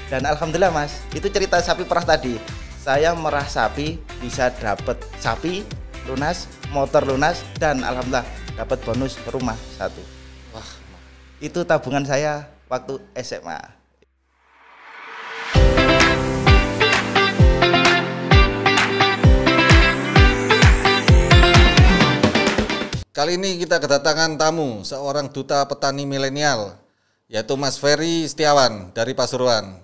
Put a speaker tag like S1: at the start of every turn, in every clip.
S1: Dan alhamdulillah Mas, itu cerita sapi perah tadi. Saya merah sapi bisa dapat sapi lunas, motor lunas, dan alhamdulillah dapat bonus rumah 1.
S2: Wah,
S1: Itu tabungan saya waktu SMA.
S2: kali ini kita kedatangan tamu, seorang duta petani milenial, yaitu Mas Ferry Setiawan dari Pasuruan.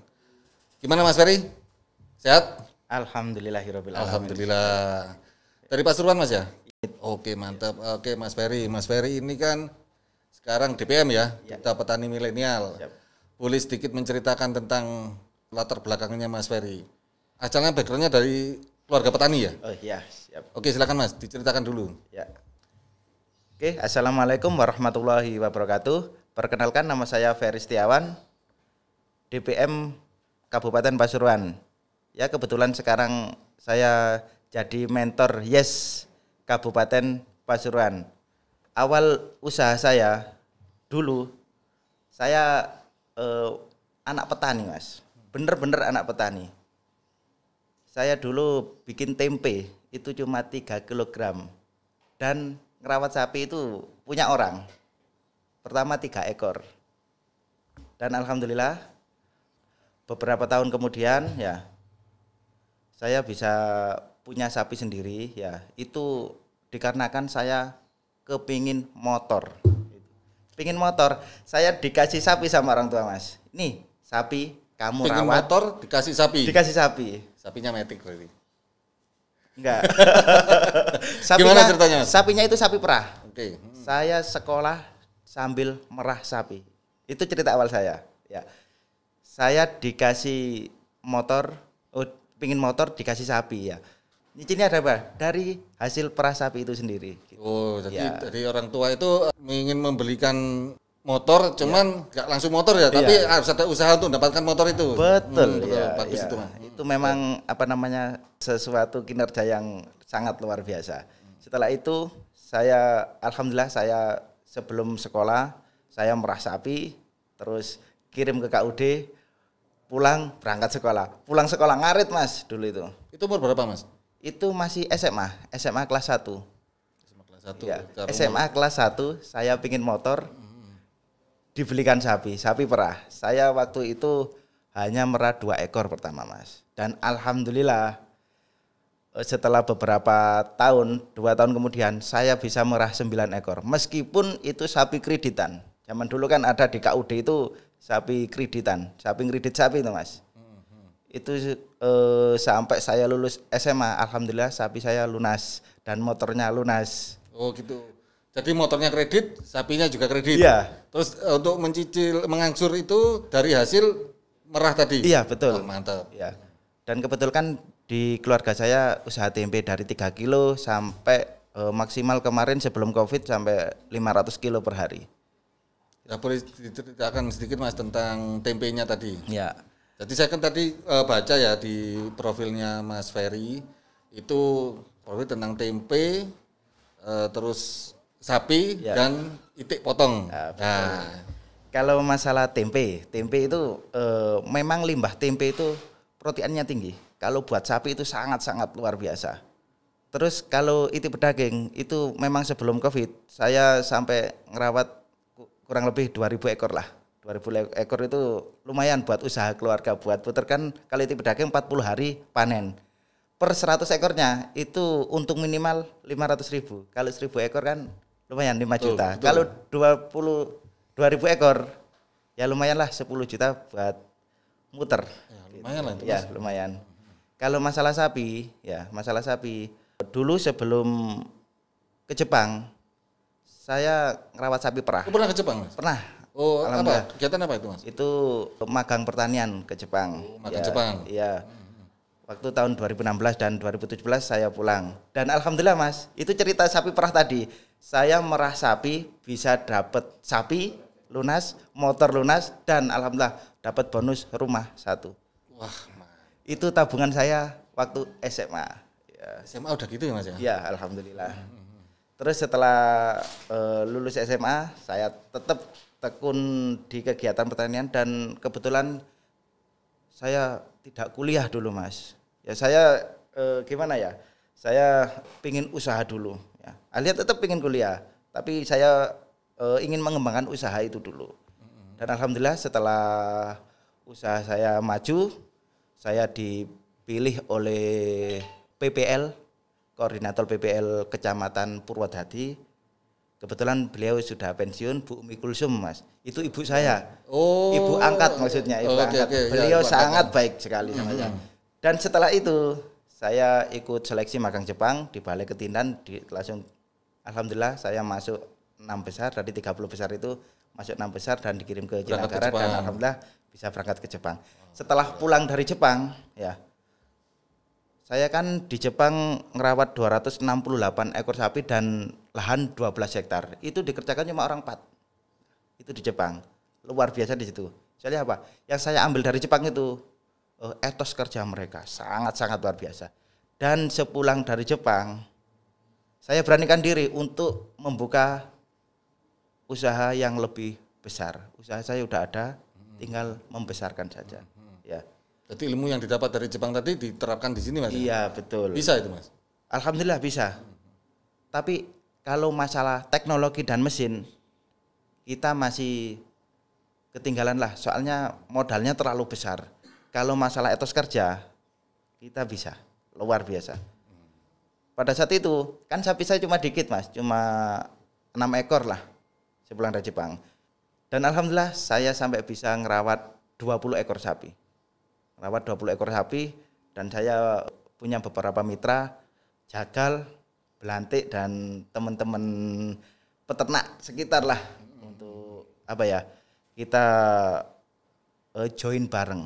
S2: Gimana Mas Ferry? Sehat?
S1: Alhamdulillahirabbil alamin.
S2: Alhamdulillah. Dari Pasuruan Mas ya? Oke, mantap. Oke Mas Ferry. Mas Ferry ini kan sekarang DPM ya, Duta Petani Milenial.
S1: Siap.
S2: Boleh sedikit menceritakan tentang latar belakangnya Mas Ferry? Asalnya backgroundnya dari keluarga petani ya?
S1: Oh iya, siap.
S2: Oke, silakan Mas, diceritakan dulu.
S1: Ya. Oke, assalamualaikum warahmatullahi wabarakatuh. Perkenalkan, nama saya Ferry Setiawan, DPM Kabupaten Pasuruan. Ya, kebetulan sekarang saya jadi mentor YES Kabupaten Pasuruan. Awal usaha saya dulu, saya anak petani Mas, bener-bener anak petani. Saya dulu bikin tempe itu cuma 3 kilogram dan ngerawat sapi itu punya orang. Pertama 3 ekor. Dan alhamdulillah beberapa tahun kemudian ya saya bisa punya sapi sendiri ya. Itu dikarenakan saya kepingin motor. Pingin motor, saya dikasih sapi sama orang tua Mas. Nih sapi kamu
S2: Pengen
S1: rawat.
S2: motor dikasih sapi.
S1: Dikasih sapi.
S2: Sapinya metik berarti.
S1: Enggak.
S2: Gimana ceritanya, Mas?
S1: Sapinya itu sapi perah.
S2: Oke.
S1: Saya sekolah sambil merah sapi. Itu cerita awal saya. Ya. Saya dikasih motor, pingin motor dikasih sapi ya. Nyicilnya ada apa? Dari hasil perah sapi itu sendiri.
S2: Oh, jadi
S1: Ya.
S2: dari orang tua itu ingin membelikan motor, cuman nggak langsung motor ya, tapi harus ada usaha untuk mendapatkan motor itu.
S1: Betul,
S2: betul.
S1: ya,
S2: Bagus
S1: ya.
S2: itu Mas.
S1: Itu memang apa namanya sesuatu kinerja yang sangat luar biasa. Setelah itu saya alhamdulillah saya sebelum sekolah saya merah sapi, terus kirim ke KUD, pulang berangkat sekolah. Pulang sekolah ngarit Mas dulu itu.
S2: Itu umur berapa Mas?
S1: Itu masih SMA kelas 1.
S2: SMA kelas 1.
S1: Ya, SMA kelas 1 saya pingin motor. Dibelikan sapi perah. Saya waktu itu hanya merah 2 ekor pertama Mas. Dan alhamdulillah setelah beberapa tahun, 2 tahun kemudian saya bisa merah 9 ekor. Meskipun itu sapi kreditan. Zaman dulu kan ada di KUD itu sapi kreditan, sapi kredit sapi itu Mas. Itu sampai saya lulus SMA, alhamdulillah sapi saya lunas dan motornya lunas.
S2: Oh gitu. Jadi motornya kredit, sapinya juga kredit.
S1: Iya.
S2: Terus untuk mencicil, mengangsur itu dari hasil merah tadi.
S1: Iya betul.
S2: Oh, mantap.
S1: Ya. Dan kebetulan kan di keluarga saya usaha tempe dari 3 kilo sampai maksimal kemarin sebelum COVID sampai 500 kilo per hari.
S2: Ya boleh diceritakan sedikit Mas tentang tempenya tadi.
S1: Ya.
S2: Jadi saya kan tadi baca ya di profilnya Mas Ferry itu profil tentang tempe, terus sapi dan itik potong.
S1: Ya,
S2: Nah,
S1: kalau masalah tempe itu memang limbah tempe itu proteinnya tinggi. Kalau buat sapi itu sangat-sangat luar biasa. Terus kalau itik pedaging itu memang sebelum COVID saya sampai ngerawat kurang lebih 2000 ekor lah. 2000 ekor itu lumayan buat usaha keluarga, buat puter kan kalau itik pedaging 40 hari panen. Per 100 ekornya itu untung minimal 500.000. Kalau 1000 ekor kan lumayan 5 juta.
S2: Betul.
S1: Kalau 20.000 ekor ya lumayan lah 10 juta buat muter.
S2: ya, lumayan lah itu
S1: Ya,
S2: Mas.
S1: lumayan. Kalau masalah sapi, dulu sebelum ke Jepang saya ngerawat sapi perah.
S2: Oh, pernah ke Jepang Mas?
S1: Pernah.
S2: Oh,
S1: Alhamdulillah.
S2: apa? Kegiatan apa itu Mas?
S1: Itu magang pertanian ke Jepang.
S2: Oh, magang Jepang.
S1: Iya. Waktu tahun 2016 dan 2017 saya pulang. Dan alhamdulillah Mas, itu cerita sapi perah tadi. Saya merah sapi bisa dapat sapi lunas, motor lunas, dan alhamdulillah dapat bonus rumah 1.
S2: Wah,
S1: Itu tabungan saya waktu SMA. Ya,
S2: SMA udah gitu ya Mas ya?
S1: ya alhamdulillah. Terus setelah lulus SMA, saya tetap tekun di kegiatan pertanian dan kebetulan saya tidak kuliah dulu Mas. Ya saya gimana ya? Saya pingin usaha dulu. Ya. Alia tetap pingin kuliah, tapi saya ingin mengembangkan usaha itu dulu. Dan alhamdulillah setelah usaha saya maju, saya dipilih oleh PPL, koordinator PPL Kecamatan Purwodadi. Kebetulan beliau sudah pensiun, Bu Umi Kulsum Mas. Itu ibu saya.
S2: Oh.
S1: Ibu angkat maksudnya, ibu angkat. Beliau ya, sangat baik sekali sama saya. Dan setelah itu saya ikut seleksi magang Jepang di Balai Ketindan, langsung alhamdulillah saya masuk 6 besar, dari 30 besar itu masuk 6 besar dan dikirim ke Jakarta dan alhamdulillah bisa berangkat ke Jepang. Setelah pulang dari Jepang, ya saya kan di Jepang ngerawat 268 ekor sapi dan lahan 12 hektar. Itu dikerjakan cuma orang 4. Itu di Jepang. Luar biasa di situ. Soalnya apa? Yang saya ambil dari Jepang itu etos kerja mereka sangat-sangat luar biasa. Dan sepulang dari Jepang, saya beranikan diri untuk membuka usaha yang lebih besar. Usaha saya udah ada, tinggal membesarkan saja. Ya.
S2: Jadi ilmu yang didapat dari Jepang tadi diterapkan di sini Mas?
S1: Iya, betul.
S2: Bisa itu Mas?
S1: Alhamdulillah bisa. Tapi kalau masalah teknologi dan mesin, kita masih ketinggalan lah. Soalnya modalnya terlalu besar. Kalau masalah etos kerja, kita bisa. Luar biasa. Pada saat itu, kan sapi saya cuma dikit Mas. Cuma 6 ekor lah sepulang dari Jepang. Dan alhamdulillah saya sampai bisa ngerawat 20 ekor sapi. Merawat 20 ekor sapi dan saya punya beberapa mitra, Jagal, Belantik dan teman-teman peternak sekitar lah untuk apa ya? Kita join bareng.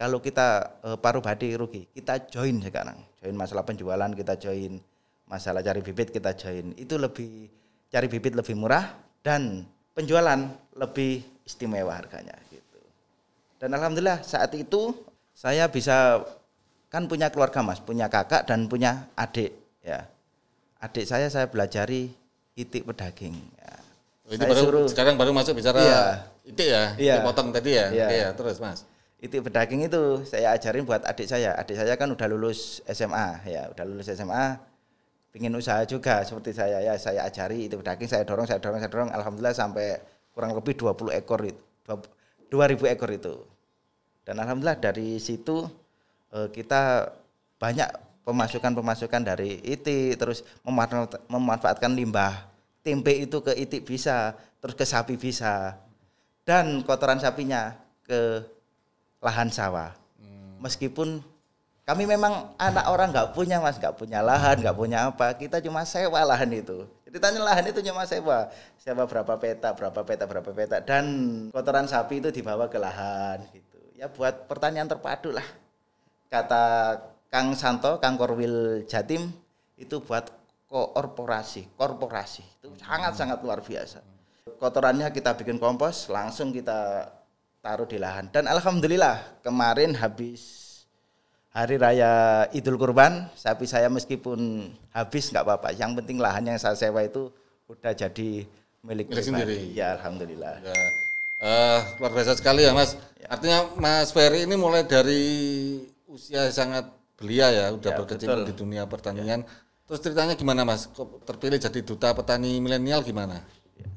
S1: Kalau kita paruh badi rugi, kita join sekarang. Join masalah penjualan kita join, masalah cari bibit kita join. Itu lebih cari bibit lebih murah dan penjualan lebih istimewa harganya gitu. Dan alhamdulillah saat itu saya bisa kan punya keluarga Mas, punya kakak dan punya adik ya. Adik saya belajari itik pedaging ya.
S2: Itu sekarang baru masuk bicara itik ya, itik potong tadi ya.
S1: Iya.
S2: Oke ya, terus Mas.
S1: Itik pedaging itu saya ajarin buat adik saya. Adik saya kan udah lulus SMA ya, udah lulus SMA. Pingin usaha juga seperti saya ya, saya ajari itik pedaging, saya dorong. Alhamdulillah sampai kurang lebih 20 ekor itu. 2000 ekor itu. Dan alhamdulillah dari situ kita banyak pemasukan dari itik, terus memanfaatkan limbah tempe itu ke itik bisa, terus ke sapi bisa. Dan kotoran sapinya ke lahan sawah. Meskipun kami memang anak orang nggak punya Mas, nggak punya lahan, nggak punya apa, kita cuma sewa lahan itu. Jadi tanya lahan itu cuma sewa berapa peta, dan kotoran sapi itu dibawa ke lahan gitu. Ya buat pertanian terpadu lah. Kata Kang Santo, Kang Korwil Jatim itu buat korporasi itu sangat luar biasa. Kotorannya kita bikin kompos, langsung kita taruh di lahan. Dan alhamdulillah kemarin habis Hari Raya Idul Kurban, sapi saya meskipun habis nggak apa-apa. Yang penting lahan yang saya sewa itu udah jadi milik
S2: sendiri.
S1: Ya alhamdulillah.
S2: Ya. Luar biasa sekali ya Mas. Ya. Artinya Mas Ferry ini mulai dari usia sangat belia ya, udah berkecimpung di dunia pertanian. Ya. Terus ceritanya gimana Mas? Kok terpilih jadi duta petani milenial gimana?
S1: Ya.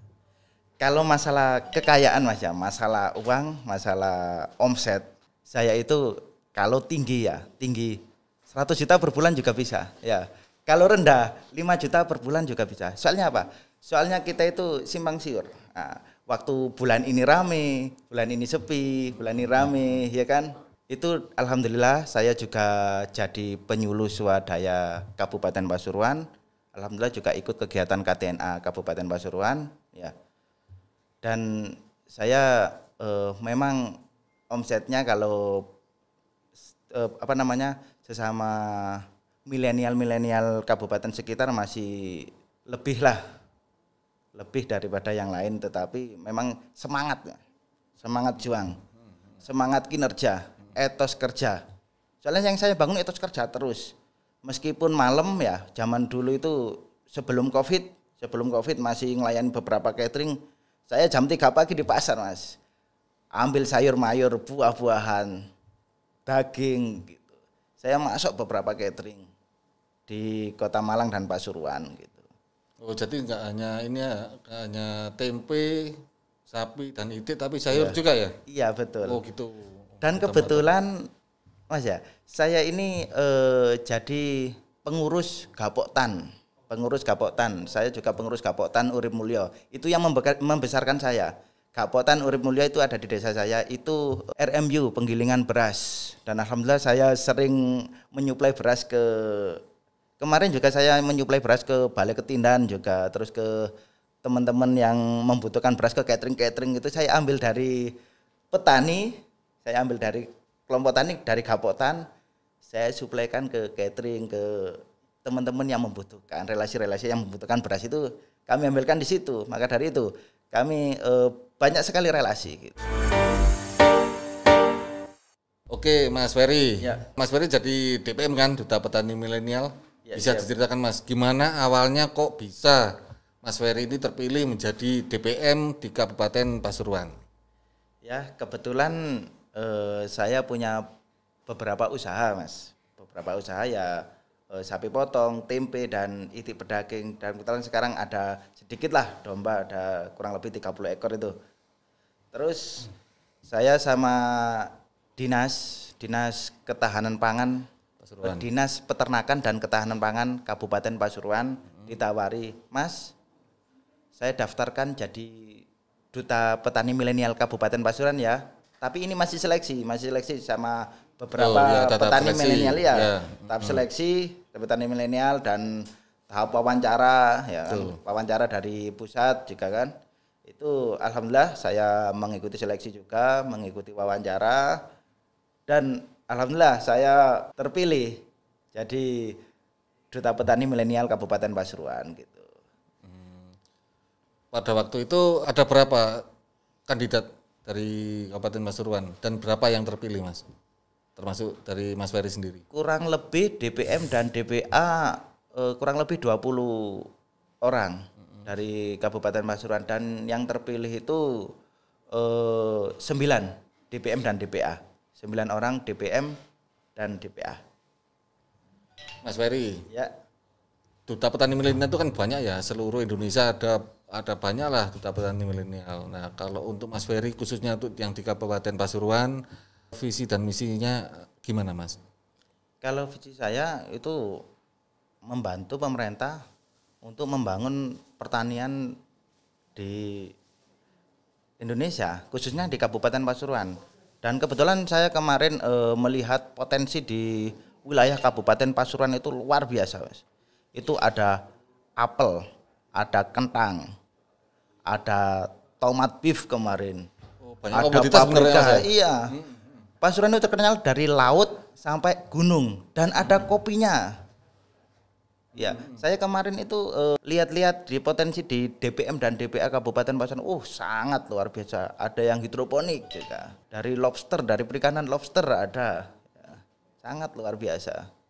S1: Kalau masalah kekayaan Mas ya, masalah uang, masalah omset, saya itu kalau tinggi 100 juta per bulan juga bisa ya. Kalau rendah 5 juta per bulan juga bisa. Soalnya apa? Soalnya kita itu simpang siur. Nah, waktu bulan ini rame, bulan ini sepi, bulan ini rame ya kan. Itu alhamdulillah saya juga jadi penyuluh swadaya Kabupaten Pasuruan. Alhamdulillah juga ikut kegiatan KTNA Kabupaten Pasuruan ya. Dan saya memang omsetnya kalau sesama milenial Kabupaten sekitar masih lebih daripada yang lain, tetapi memang semangat juang, semangat kinerja, etos kerja. Soalnya yang saya bangun etos kerja terus, meskipun malam ya, zaman dulu itu sebelum covid masih ngelayan beberapa catering, saya jam 3 pagi di pasar Mas, ambil sayur mayur, buah-buahan. daging gitu. Saya masuk beberapa catering di Kota Malang dan Pasuruan gitu.
S2: Oh, jadi enggak hanya ini ya, enggak hanya tempe, sapi dan itik tapi sayur juga ya?
S1: Iya, betul.
S2: Oh, gitu.
S1: Dan kebetulan Mas ya, saya ini jadi pengurus Gapoktan. Saya juga pengurus Gapoktan Urip Mulyo. Itu yang membesarkan saya. Gapoktan Urip Mulyo itu ada di desa saya, itu RMU penggilingan beras. Dan alhamdulillah saya sering menyuplai beras kemarin juga saya menyuplai beras ke Balai Ketindan juga, terus ke teman-teman yang membutuhkan beras ke catering itu saya ambil dari petani, saya ambil dari kelompok tani dari Gapoktan, saya suplaikan ke catering, ke teman-teman yang membutuhkan, relasi-relasi yang membutuhkan beras itu kami ambilkan di situ. Maka dari itu kami banyak sekali relasi gitu.
S2: Oke, Mas Ferry.
S1: Ya.
S2: Mas Ferry jadi DPM kan, Duta Petani Milenial.
S1: Ya,
S2: bisa
S1: siap.
S2: diceritakan Mas, gimana awalnya kok bisa Mas Ferry ini terpilih menjadi DPM di Kabupaten Pasuruan?
S1: Ya, kebetulan saya punya beberapa usaha, Mas. Beberapa usaha ya sapi potong, tempe dan itik pedaging. Dan kebetulan sekarang ada sedikit lah domba, ada kurang lebih 30 ekor itu. Terus saya sama Dinas Ketahanan Pangan,
S2: Pasuruan.
S1: Dinas Peternakan dan Ketahanan Pangan Kabupaten Pasuruan ditawari, Mas, saya daftarkan jadi Duta Petani Milenial Kabupaten Pasuruan ya. Tapi ini masih seleksi sama beberapa petani milenial ya. Tahap seleksi petani milenial dan tahap wawancara ya kan. Wawancara dari pusat juga kan. Itu alhamdulillah saya mengikuti seleksi juga, mengikuti wawancara dan alhamdulillah saya terpilih jadi Duta Petani Milenial Kabupaten Pasuruan gitu.
S2: Pada waktu itu ada berapa kandidat dari Kabupaten Pasuruan dan berapa yang terpilih, Mas? Termasuk dari Mas Ferry sendiri.
S1: Kurang lebih DPM dan DPA kurang lebih 20 orang dari Kabupaten Pasuruan dan yang terpilih itu 9 DPM dan DPA. 9 orang DPM dan DPA.
S2: Mas Ferry.
S1: Ya.
S2: Duta Petani Milenial itu kan banyak ya, seluruh Indonesia ada banyak lah Duta Petani Milenial. Nah, kalau untuk Mas Ferry khususnya untuk yang di Kabupaten Pasuruan, visi dan misinya gimana, Mas?
S1: Kalau visi saya itu membantu pemerintah untuk membangun pertanian di Indonesia, khususnya di Kabupaten Pasuruan. Dan kebetulan saya kemarin melihat potensi di wilayah Kabupaten Pasuruan itu luar biasa, Mas. Itu ada apel, ada kentang, ada tomat beef kemarin,
S2: Banyak
S1: ada
S2: ya?
S1: paprika. Iya. Pasuruan itu terkenal dari laut sampai gunung dan ada kopinya. Ya, saya kemarin itu lihat-lihat di potensi di DPM dan DPA Kabupaten Pasuruan, sangat luar biasa. Ada yang hidroponik juga, dari lobster, dari perikanan lobster ada, ya, sangat luar biasa.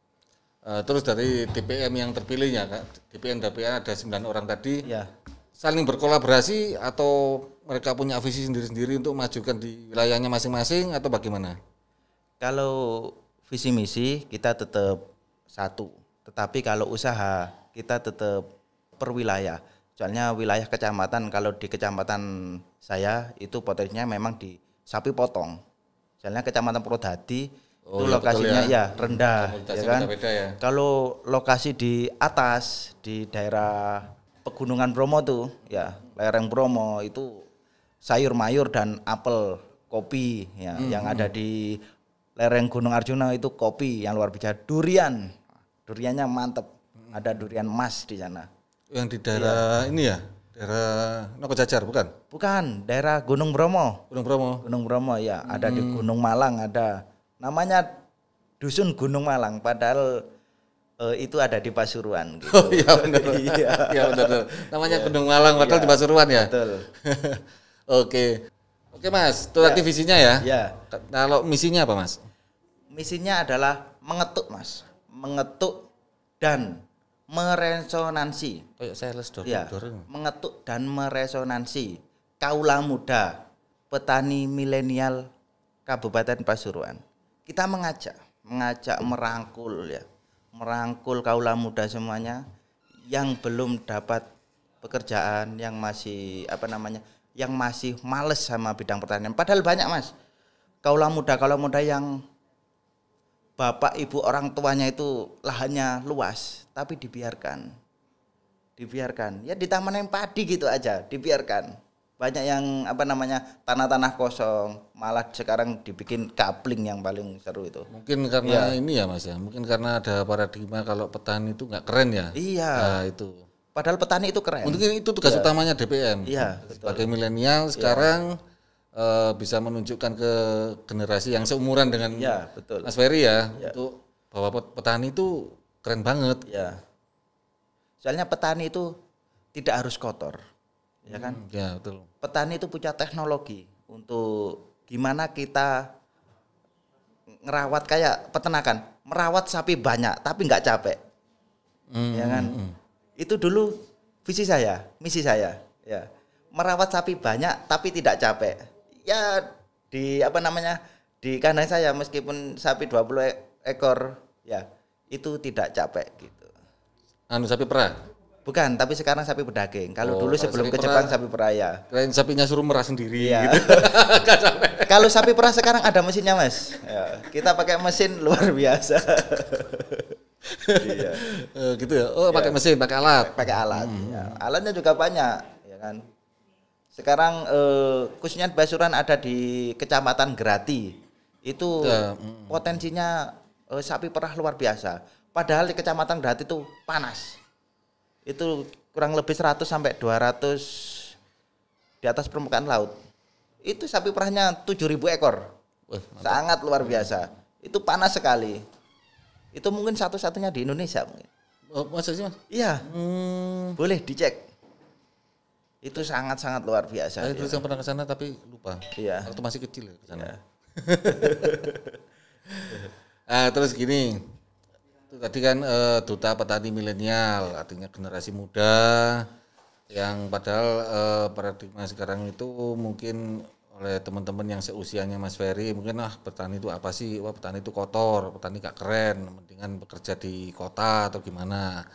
S2: Terus dari DPM yang terpilihnya, DPM dan DPA ada 9 orang tadi,
S1: Ya.
S2: saling berkolaborasi atau mereka punya visi sendiri-sendiri untuk majukan di wilayahnya masing-masing atau bagaimana?
S1: Kalau visi misi kita tetap satu, tetapi kalau usaha kita tetap per wilayah. Soalnya wilayah kecamatan, kalau di kecamatan saya itu potensinya memang di sapi potong. Soalnya kecamatan Purwodadi itu lokasinya ya rendah, ya kan.
S2: Ya.
S1: Kalau lokasi di atas di daerah Pegunungan Bromo tuh, ya lereng Bromo itu sayur mayur dan apel, kopi, ya. Yang ada di lereng Gunung Arjuna itu kopi yang luar biasa. Duriannya mantep, ada durian emas di sana.
S2: Yang di daerah ini ya, daerah Nokojajar bukan?
S1: Bukan, daerah Gunung Bromo.
S2: Gunung Bromo
S1: Ya, ada di Gunung Malang ada. Namanya Dusun Gunung Malang, padahal itu ada di Pasuruan. Gitu.
S2: Oh iya benar. Iya benar. Namanya Gunung Malang, padahal di Pasuruan ya.
S1: Betul.
S2: Oke Mas, itu tadi visinya ya.
S1: Ya.
S2: Kalau misinya apa Mas?
S1: Misinya adalah mengetuk, Mas. Mengetuk dan meresonansi.
S2: Kayak sales
S1: Ya, mengetuk dan meresonansi kaula muda petani milenial Kabupaten Pasuruan. kita mengajak merangkul ya. Merangkul kaula muda semuanya yang belum dapat pekerjaan, yang masih yang masih males sama bidang pertanian. Padahal banyak Mas. Kaula muda yang bapak ibu orang tuanya itu lahannya luas, tapi dibiarkan. Ya di taman yang padi gitu aja, dibiarkan. Banyak yang tanah-tanah kosong, malah sekarang dibikin kapling yang paling seru itu.
S2: Mungkin karena ini ya Mas ya, mungkin karena ada paradigma kalau petani itu nggak keren ya.
S1: Iya.
S2: Nah, itu.
S1: Padahal petani itu keren.
S2: Mungkin itu tugas utamanya DPM.
S1: Iya,
S2: sebagai milenial sekarang bisa menunjukkan ke generasi yang seumuran dengan
S1: betul.
S2: Mas Ferry ya, untuk bahwa petani itu keren banget.
S1: Ya. Soalnya petani itu tidak harus kotor. Ya kan?
S2: Ya, betul.
S1: Petani itu punya teknologi untuk gimana kita ngerawat kayak peternakan, merawat sapi banyak tapi nggak capek. Ya kan? Itu dulu misi saya, ya. Merawat sapi banyak tapi tidak capek. Ya di di kandang saya meskipun sapi 20 ekor ya, itu tidak capek gitu.
S2: Sapi perah.
S1: Bukan, tapi sekarang sapi berdaging. Kalau dulu sebelum ke Jepang sapi perah ya.
S2: Kirain sapinya suruh merah sendiri
S1: ya.
S2: gitu.
S1: Kalau sapi perah sekarang ada mesinnya Mas. Ya, kita pakai mesin luar biasa.
S2: Iya. Gitu ya. Oh, pakai mesin, pakai alat.
S1: Pakai alat. Ya. Alatnya juga banyak, ya kan. Sekarang khususnya Basuran ada di Kecamatan Grati. Itu potensinya sapi perah luar biasa. Padahal di Kecamatan Grati itu panas. Itu kurang lebih 100 sampai 200 di atas permukaan laut. Itu sapi perahnya 7.000 ekor. Sangat luar biasa. Itu panas sekali. Itu mungkin satu-satunya di Indonesia mungkin.
S2: Oh, masa sih Mas?
S1: Iya. Boleh dicek. Itu sangat-sangat luar biasa.
S2: Saya terus yang pernah ke sana tapi lupa.
S1: Iya.
S2: Waktu masih kecil ya ke sana.
S1: Iya.
S2: Terus gini. Tadi kan duta petani milenial, artinya generasi muda yang padahal paradigma sekarang itu mungkin oleh teman-teman yang seusianya Mas Ferry mungkin petani itu apa sih? Wah, petani itu kotor, petani gak keren, mendingan bekerja di kota atau gimana.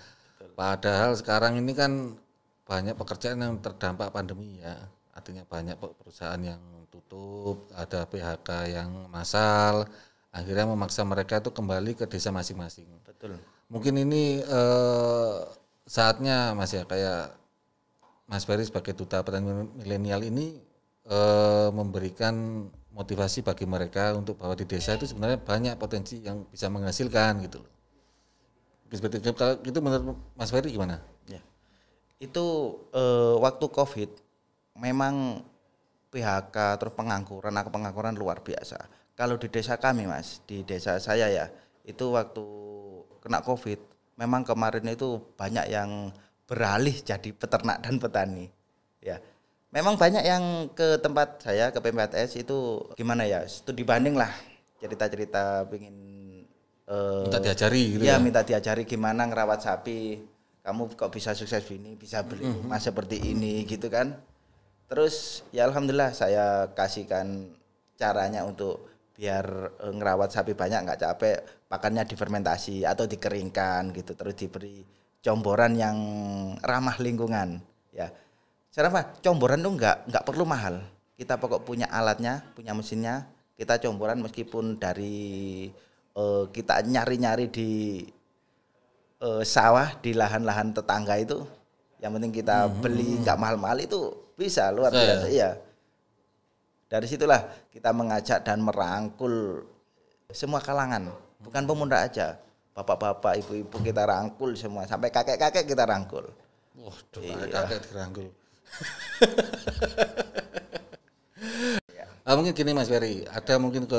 S2: Padahal sekarang ini kan banyak pekerjaan yang terdampak pandemi ya. Artinya banyak perusahaan yang tutup, ada PHK yang massal. Akhirnya memaksa mereka itu kembali ke desa masing-masing.
S1: Betul.
S2: Mungkin ini saatnya Mas ya, kayak Mas Ferry sebagai duta petani milenial ini memberikan motivasi bagi mereka untuk bahwa di desa itu sebenarnya banyak potensi yang bisa menghasilkan gitu loh. Kalau itu menurut Mas Ferry gimana?
S1: Ya. Itu waktu COVID memang PHK terus pengangguran luar biasa. Kalau di desa kami Mas, di desa saya ya, itu waktu kena COVID, memang kemarin itu banyak yang beralih jadi peternak dan petani. Ya, memang banyak yang ke tempat saya, ke PMPTS itu gimana ya, studi banding lah, cerita-cerita pengen
S2: minta diajari gitu ya?
S1: Minta diajari gimana ngerawat sapi, kamu kok bisa sukses ini, bisa beli rumah seperti ini gitu kan. Terus ya alhamdulillah saya kasihkan caranya untuk biar ngerawat sapi banyak nggak capek, pakannya difermentasi atau dikeringkan gitu, terus diberi comboran yang ramah lingkungan ya. Cara comboran itu nggak perlu mahal, kita pokok punya alatnya, punya mesinnya, kita comboran meskipun dari kita nyari-nyari di sawah, di lahan-lahan tetangga itu, yang penting kita beli nggak mahal-mahal itu bisa luar biasa. Iya. Dari situlah kita mengajak dan merangkul semua kalangan, bukan pemuda aja, bapak-bapak, ibu-ibu kita rangkul semua, sampai kakek-kakek kita rangkul.
S2: Wah, kakek dirangkul. Mungkin gini Mas Ferry, ada mungkin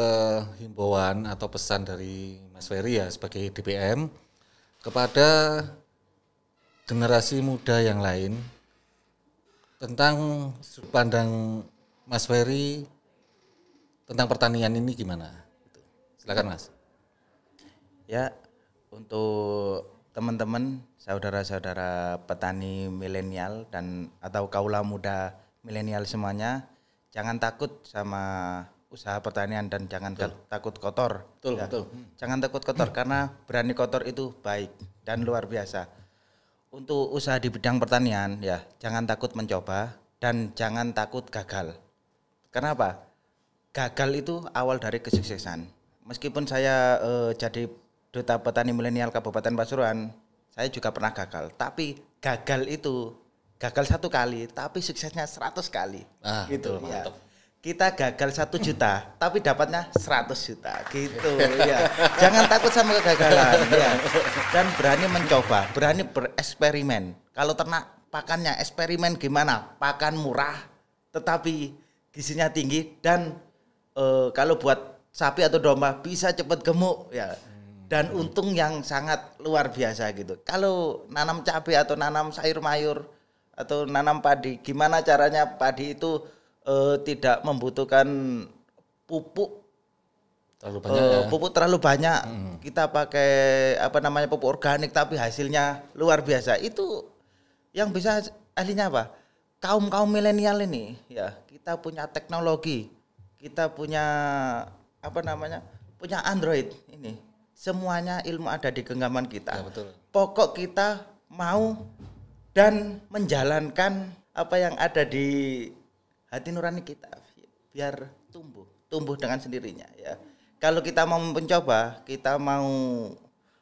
S2: himbauan atau pesan dari Mas Ferry ya sebagai DPM kepada generasi muda yang lain tentang sudut pandang Mas Ferry tentang pertanian ini gimana? Silakan Mas.
S1: Ya, untuk teman-teman, saudara-saudara petani milenial dan atau kaula muda milenial semuanya, jangan takut sama usaha pertanian dan jangan takut kotor.
S2: Betul,
S1: ya.
S2: betul.
S1: Jangan takut kotor karena berani kotor itu baik dan luar biasa. Untuk usaha di bidang pertanian ya, jangan takut mencoba dan jangan takut gagal. Kenapa? Gagal itu awal dari kesuksesan. Meskipun saya jadi duta petani milenial Kabupaten Pasuruan, saya juga pernah gagal. Tapi gagal itu gagal 1 kali, tapi suksesnya 100 kali. Gitu
S2: betul,
S1: ya.
S2: mantap.
S1: Kita gagal 1 juta, tapi dapatnya 100 juta, gitu ya. Jangan takut sama kegagalan, ya. Dan berani mencoba, berani bereksperimen. Kalau ternak pakannya eksperimen gimana? Pakan murah, tetapi gizinya tinggi dan kalau buat sapi atau domba bisa cepat gemuk, ya. Dan untung yang sangat luar biasa gitu. Kalau nanam cabai atau nanam sayur mayur atau nanam padi, gimana caranya padi itu tidak membutuhkan pupuk
S2: Terlalu banyak
S1: pupuk terlalu banyak. Kita pakai pupuk organik tapi hasilnya luar biasa. Itu yang bisa ahlinya apa? Kaum milenial ini ya, kita punya teknologi, kita punya punya Android ini. Semuanya ilmu ada di genggaman kita.
S2: Ya, betul.
S1: Pokok kita mau dan menjalankan apa yang ada di hati nurani kita biar tumbuh dengan sendirinya ya. Kalau kita mau mencoba, kita mau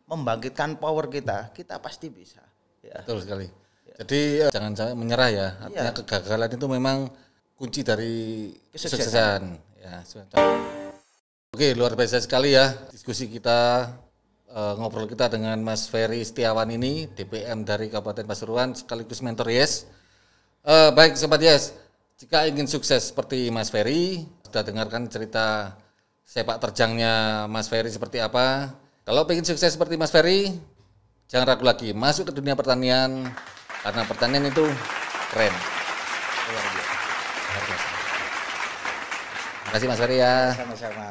S1: membangkitkan power kita pasti bisa ya.
S2: Betul sekali. Jadi jangan sampai menyerah ya. Artinya kegagalan itu memang kunci dari kesuksesan ya. Oke, luar biasa sekali ya diskusi kita, ngobrol kita dengan Mas Ferry Setiawan ini, DPM dari Kabupaten Pasuruan sekaligus mentor YES. Baik Sobat YES, jika ingin sukses seperti Mas Ferry, sudah dengarkan cerita sepak terjangnya Mas Ferry seperti apa. Kalau ingin sukses seperti Mas Ferry, jangan ragu lagi, masuk ke dunia pertanian, karena pertanian itu keren. Luar biasa. Terima kasih Mas Ferry ya.
S1: Sama-sama.